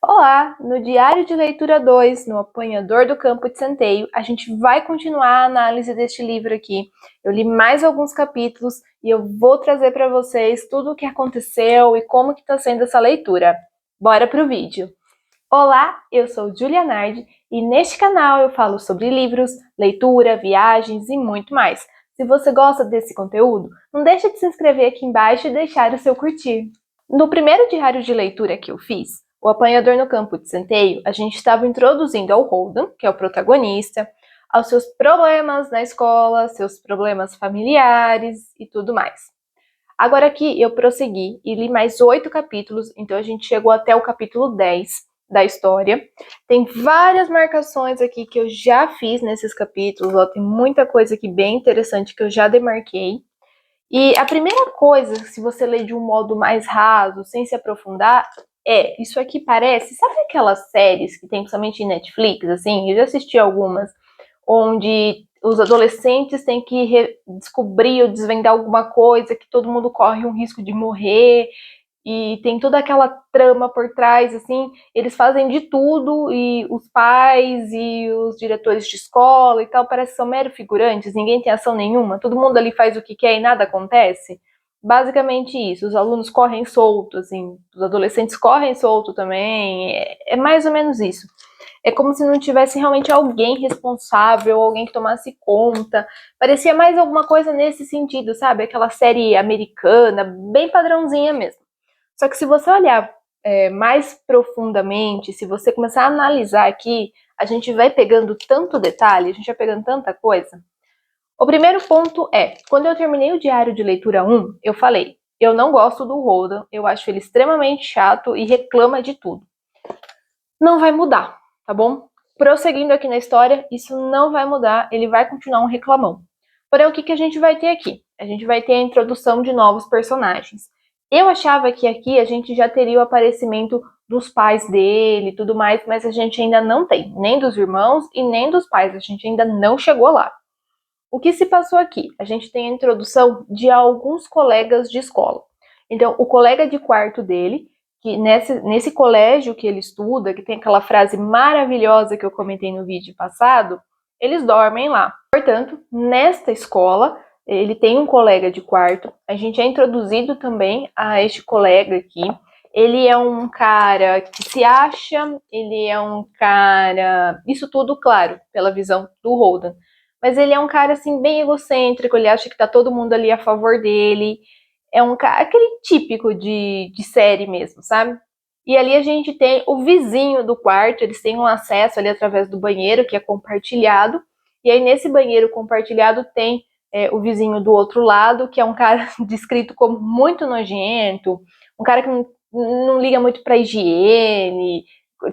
Olá! No Diário de Leitura 2, no Apanhador do Campo de Centeio, a gente vai continuar a análise deste livro aqui. Eu li mais alguns capítulos e eu vou trazer para vocês tudo o que aconteceu e como que está sendo essa leitura. Bora pro vídeo! Olá, eu sou Julia Nardi e neste canal eu falo sobre livros, leitura, viagens e muito mais. Se você gosta desse conteúdo, não deixe de se inscrever aqui embaixo e deixar o seu curtir. No primeiro diário de leitura que eu fiz, O Apanhador no Campo de Centeio, a gente estava introduzindo ao Holden, que é o protagonista, aos seus problemas na escola, seus problemas familiares e tudo mais. Agora aqui eu prossegui e li mais 8 capítulos, então a gente chegou até o capítulo 10 da história. Tem várias marcações aqui que eu já fiz nesses capítulos, ó, tem muita coisa aqui bem interessante que eu já demarquei. E a primeira coisa, se você ler de um modo mais raso, sem se aprofundar, isso aqui parece, sabe aquelas séries que tem somente em Netflix, assim? Eu já assisti algumas, onde os adolescentes têm que descobrir ou desvendar alguma coisa, que todo mundo corre um risco de morrer, e tem toda aquela trama por trás, assim, eles fazem de tudo, e os pais e os diretores de escola e tal, parece que são mero figurantes, ninguém tem ação nenhuma, todo mundo ali faz o que quer e nada acontece. Basicamente isso, os alunos correm solto, assim, os adolescentes correm solto também, é mais ou menos isso. É como se não tivesse realmente alguém responsável, alguém que tomasse conta. Parecia mais alguma coisa nesse sentido, sabe? Aquela série americana, bem padrãozinha mesmo. Só que se você olhar mais profundamente, se você começar a analisar aqui, a gente vai pegando tanto detalhe, a gente vai pegando tanta coisa. O primeiro ponto é, quando eu terminei o diário de leitura 1, eu falei, eu não gosto do Holden, eu acho ele extremamente chato e reclama de tudo. Não vai mudar, tá bom? Prosseguindo aqui na história, isso não vai mudar, ele vai continuar um reclamão. Porém, o que a gente vai ter aqui? A gente vai ter a introdução de novos personagens. Eu achava que aqui a gente já teria o aparecimento dos pais dele e tudo mais, mas a gente ainda não tem, nem dos irmãos e nem dos pais, a gente ainda não chegou lá. O que se passou aqui? A gente tem a introdução de alguns colegas de escola. Então, o colega de quarto dele, que nesse colégio que ele estuda, que tem aquela frase maravilhosa que eu comentei no vídeo passado, eles dormem lá. Portanto, nesta escola, ele tem um colega de quarto. A gente é introduzido também a este colega aqui. Ele é um cara que se acha, ele é um cara... Isso tudo, claro, pela visão do Holden. Mas ele é um cara, assim, bem egocêntrico, ele acha que tá todo mundo ali a favor dele. É um cara, aquele típico de série mesmo, sabe? E ali a gente tem o vizinho do quarto, eles têm um acesso ali através do banheiro, que é compartilhado. E aí nesse banheiro compartilhado tem o vizinho do outro lado, que é um cara descrito como muito nojento, um cara que não liga muito pra higiene,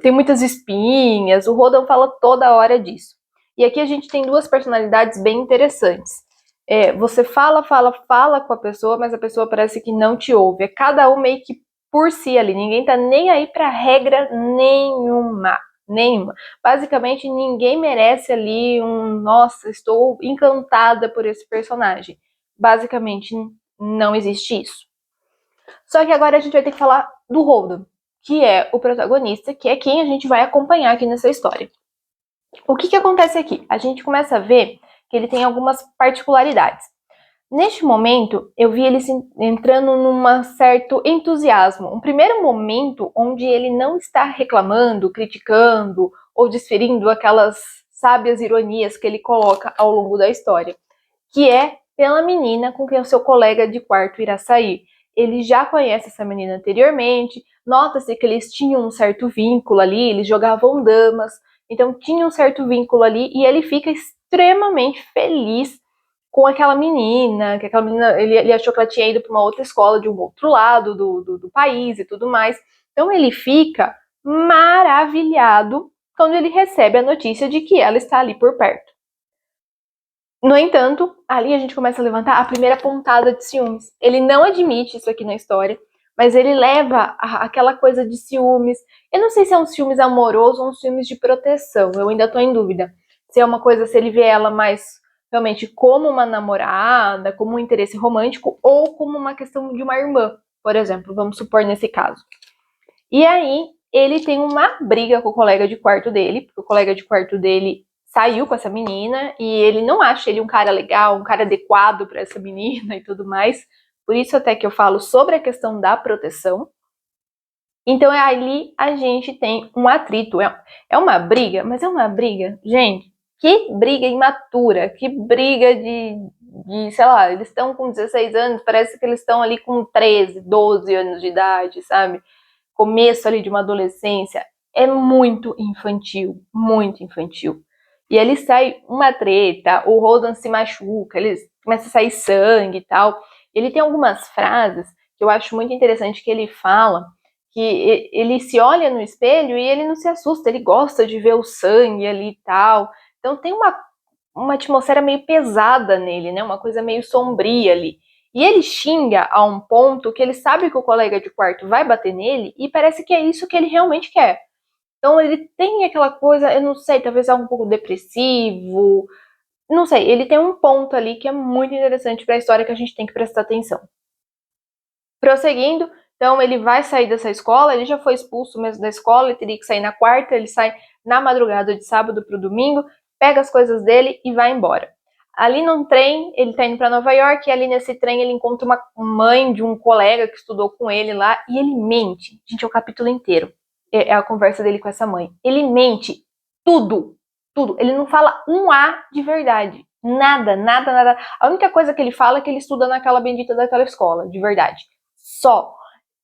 tem muitas espinhas, o Rodão fala toda hora disso. E aqui a gente tem duas personalidades bem interessantes. Você fala com a pessoa, mas a pessoa parece que não te ouve. É cada um meio que por si ali. Ninguém tá nem aí pra regra nenhuma. Nenhuma. Basicamente, ninguém merece ali nossa, estou encantada por esse personagem. Basicamente, não existe isso. Só que agora a gente vai ter que falar do Holden, que é o protagonista, que é quem a gente vai acompanhar aqui nessa história. O que acontece aqui? A gente começa a ver que ele tem algumas particularidades. Neste momento, eu vi ele entrando num certo entusiasmo. Um primeiro momento onde ele não está reclamando, criticando ou desferindo aquelas sábias ironias que ele coloca ao longo da história, que é pela menina com quem o seu colega de quarto irá sair. Ele já conhece essa menina anteriormente, nota-se que eles tinham um certo vínculo ali, eles jogavam damas, então tinha um certo vínculo ali e ele fica extremamente feliz com aquela menina, que aquela menina, ele achou que ela tinha ido para uma outra escola de um outro lado do país e tudo mais. Então ele fica maravilhado quando ele recebe a notícia de que ela está ali por perto. No entanto, ali a gente começa a levantar a primeira pontada de ciúmes. Ele não admite isso aqui na história, mas ele leva aquela coisa de ciúmes. Eu não sei se é um ciúmes amoroso ou um ciúmes de proteção, eu ainda tô em dúvida. Se é uma coisa, se ele vê ela mais realmente como uma namorada, como um interesse romântico, ou como uma questão de uma irmã, por exemplo, vamos supor nesse caso. E aí, ele tem uma briga com o colega de quarto dele, porque o colega de quarto dele saiu com essa menina e ele não acha ele um cara legal, um cara adequado para essa menina e tudo mais. Por isso até que eu falo sobre a questão da proteção. Então ali a gente tem um atrito, é uma briga, mas é uma briga, gente, que briga imatura, que briga sei lá, eles estão com 16 anos, parece que eles estão ali com 13, 12 anos de idade, sabe? Começo ali de uma adolescência, é muito infantil, muito infantil. E ele sai uma treta, o Rodan se machuca, ele começa a sair sangue e tal. Ele tem algumas frases que eu acho muito interessante que ele fala, que ele se olha no espelho e ele não se assusta, ele gosta de ver o sangue ali e tal. Então tem uma atmosfera meio pesada nele, né? Uma coisa meio sombria ali. E ele xinga a um ponto que ele sabe que o colega de quarto vai bater nele e parece que é isso que ele realmente quer. Então ele tem aquela coisa, eu não sei, talvez algo um pouco depressivo, não sei, ele tem um ponto ali que é muito interessante para a história que a gente tem que prestar atenção. Prosseguindo, então ele vai sair dessa escola, ele já foi expulso mesmo da escola, ele teria que sair na quarta, ele sai na madrugada de sábado para o domingo, pega as coisas dele e vai embora. Ali num trem, ele tá indo para Nova York, e ali nesse trem ele encontra uma mãe de um colega que estudou com ele lá, e ele mente. Gente, é o capítulo inteiro. É a conversa dele com essa mãe. Ele mente tudo, tudo. Ele não fala um A de verdade. Nada, nada, nada. A única coisa que ele fala é que ele estuda naquela bendita daquela escola, de verdade. Só.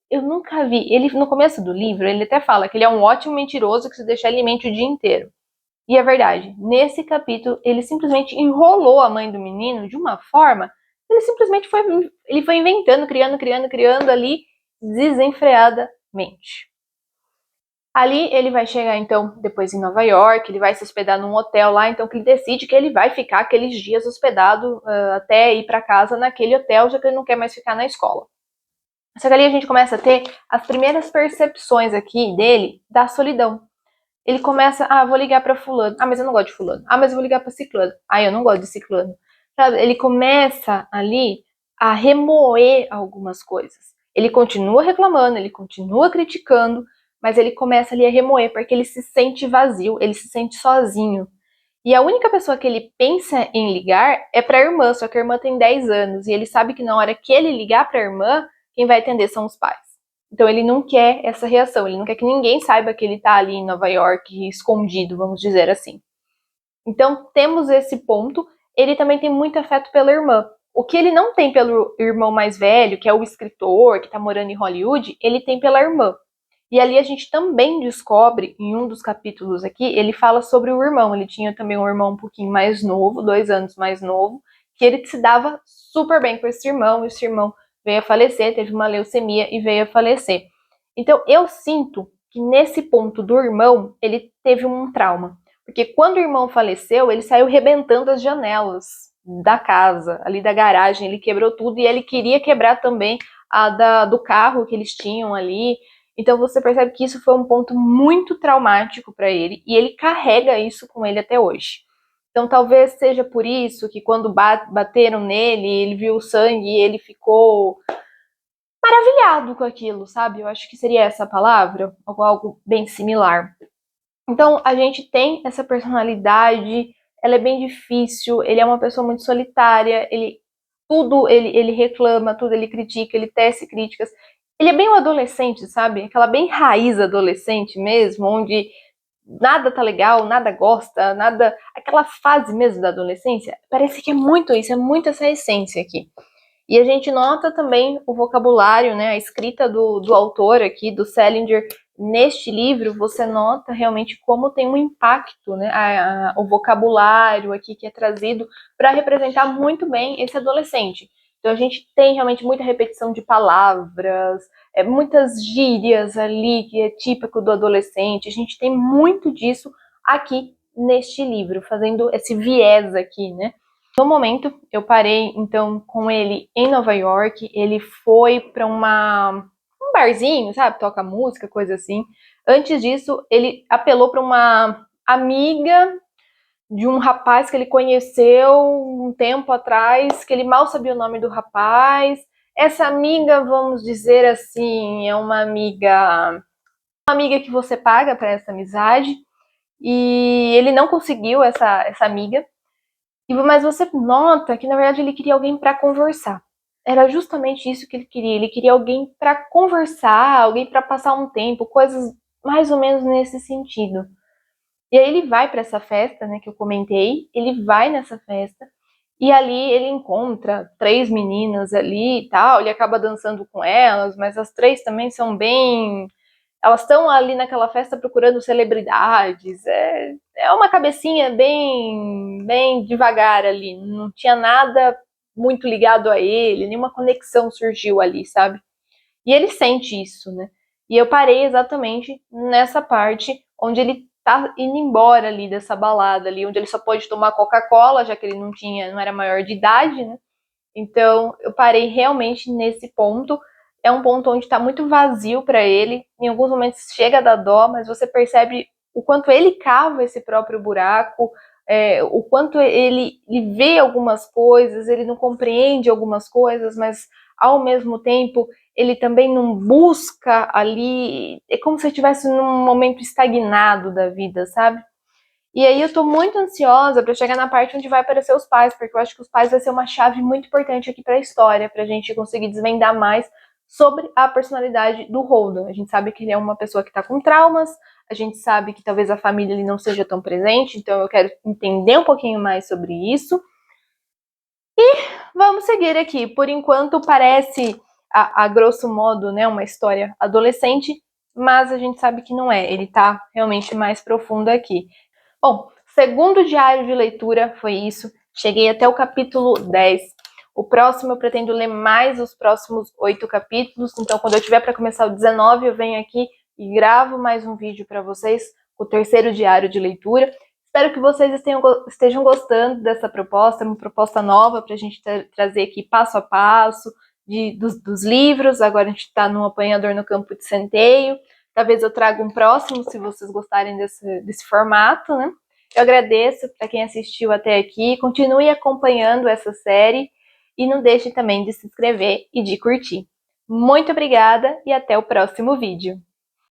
Eu nunca vi. Ele, no começo do livro, ele até fala que ele é um ótimo mentiroso que se deixar ele mente o dia inteiro. E é verdade, nesse capítulo ele simplesmente enrolou a mãe do menino de uma forma, ele simplesmente foi inventando, criando ali desenfreadamente. Ali ele vai chegar então depois em Nova York, ele vai se hospedar num hotel lá, então que ele decide que ele vai ficar aqueles dias hospedado até ir para casa naquele hotel, já que ele não quer mais ficar na escola. Só que ali a gente começa a ter as primeiras percepções aqui dele da solidão. Ele começa, vou ligar pra fulano. Mas eu não gosto de fulano. Mas eu vou ligar pra ciclano. Eu não gosto de ciclano. Sabe? Ele começa ali a remoer algumas coisas. Ele continua reclamando, ele continua criticando, mas ele começa ali a remoer, porque ele se sente vazio, ele se sente sozinho. E a única pessoa que ele pensa em ligar é pra irmã, só que a irmã tem 10 anos, e ele sabe que na hora que ele ligar pra irmã, quem vai atender são os pais. Então ele não quer essa reação, ele não quer que ninguém saiba que ele tá ali em Nova York, escondido, vamos dizer assim. Então temos esse ponto. Ele também tem muito afeto pela irmã. O que ele não tem pelo irmão mais velho, que é o escritor, que tá morando em Hollywood, ele tem pela irmã. E ali a gente também descobre, em um dos capítulos aqui, ele fala sobre o irmão. Ele tinha também um irmão um pouquinho mais novo, 2 anos mais novo, que ele se dava super bem com esse irmão. Esse irmão veio a falecer, teve uma leucemia e veio a falecer. Então eu sinto que nesse ponto do irmão, ele teve um trauma. Porque quando o irmão faleceu, ele saiu rebentando as janelas da casa, ali da garagem, ele quebrou tudo e ele queria quebrar também do carro que eles tinham ali. Então você percebe que isso foi um ponto muito traumático para ele e ele carrega isso com ele até hoje. Então talvez seja por isso que quando bateram nele, ele viu o sangue e ele ficou maravilhado com aquilo, sabe? Eu acho que seria essa a palavra, ou algo bem similar. Então a gente tem essa personalidade, ela é bem difícil, ele é uma pessoa muito solitária, ele reclama, tudo ele critica, ele tece críticas. Ele é bem um adolescente, sabe? Aquela bem raiz adolescente mesmo, onde nada tá legal, nada gosta, nada. Aquela fase mesmo da adolescência. Parece que é muito isso, é muito essa essência aqui. E a gente nota também o vocabulário, né? A escrita do autor aqui, do Salinger, neste livro, você nota realmente como tem um impacto, né? O vocabulário aqui que é trazido para representar muito bem esse adolescente. Então a gente tem realmente muita repetição de palavras, muitas gírias ali que é típico do adolescente. A gente tem muito disso aqui neste livro, fazendo esse viés aqui, né? No momento, eu parei então com ele em Nova York. Ele foi para um barzinho, sabe? Toca música, coisa assim. Antes disso, ele apelou para uma amiga de um rapaz que ele conheceu um tempo atrás, que ele mal sabia o nome do rapaz. Essa amiga, vamos dizer assim, é uma amiga uma amiga que você paga para essa amizade, e ele não conseguiu essa amiga, mas você nota que na verdade ele queria alguém para conversar. Era justamente isso que ele queria alguém para conversar, alguém para passar um tempo, coisas mais ou menos nesse sentido. E aí ele vai para essa festa, né, que eu comentei, ele vai nessa festa, e ali ele encontra 3 meninas ali e tal, ele acaba dançando com elas, mas as 3 também são bem... Elas estão ali naquela festa procurando celebridades, é uma cabecinha bem devagar ali, não tinha nada muito ligado a ele, nenhuma conexão surgiu ali, sabe? E ele sente isso, né? E eu parei exatamente nessa parte onde ele tá indo embora ali dessa balada ali, onde ele só pode tomar Coca-Cola, já que ele não era maior de idade, né? Então eu parei realmente nesse ponto. É um ponto onde está muito vazio para ele. Em alguns momentos chega a dar dó, mas você percebe o quanto ele cava esse próprio buraco, o quanto ele vê algumas coisas, ele não compreende algumas coisas, mas ao mesmo tempo ele também não busca ali. É como se ele estivesse num momento estagnado da vida, sabe? E aí eu tô muito ansiosa para chegar na parte onde vai aparecer os pais, porque eu acho que os pais vai ser uma chave muito importante aqui para a história, pra gente conseguir desvendar mais sobre a personalidade do Holden. A gente sabe que ele é uma pessoa que tá com traumas, a gente sabe que talvez a família ele não seja tão presente, então eu quero entender um pouquinho mais sobre isso. E vamos seguir aqui. Por enquanto parece, a grosso modo, né, uma história adolescente, mas a gente sabe que não é. Ele tá realmente mais profundo aqui. Bom, segundo diário de leitura foi isso. Cheguei até o capítulo 10. O próximo eu pretendo ler mais os próximos 8 capítulos. Então, quando eu tiver para começar o 19, eu venho aqui e gravo mais um vídeo para vocês, o terceiro diário de leitura. Espero que vocês estejam gostando dessa proposta, uma proposta nova para a gente trazer aqui passo a passo dos livros. Agora a gente está no Apanhador no Campo de Centeio. Talvez eu traga um próximo, se vocês gostarem desse formato, né? Eu agradeço para quem assistiu até aqui. Continue acompanhando essa série e não deixe também de se inscrever e de curtir. Muito obrigada e até o próximo vídeo.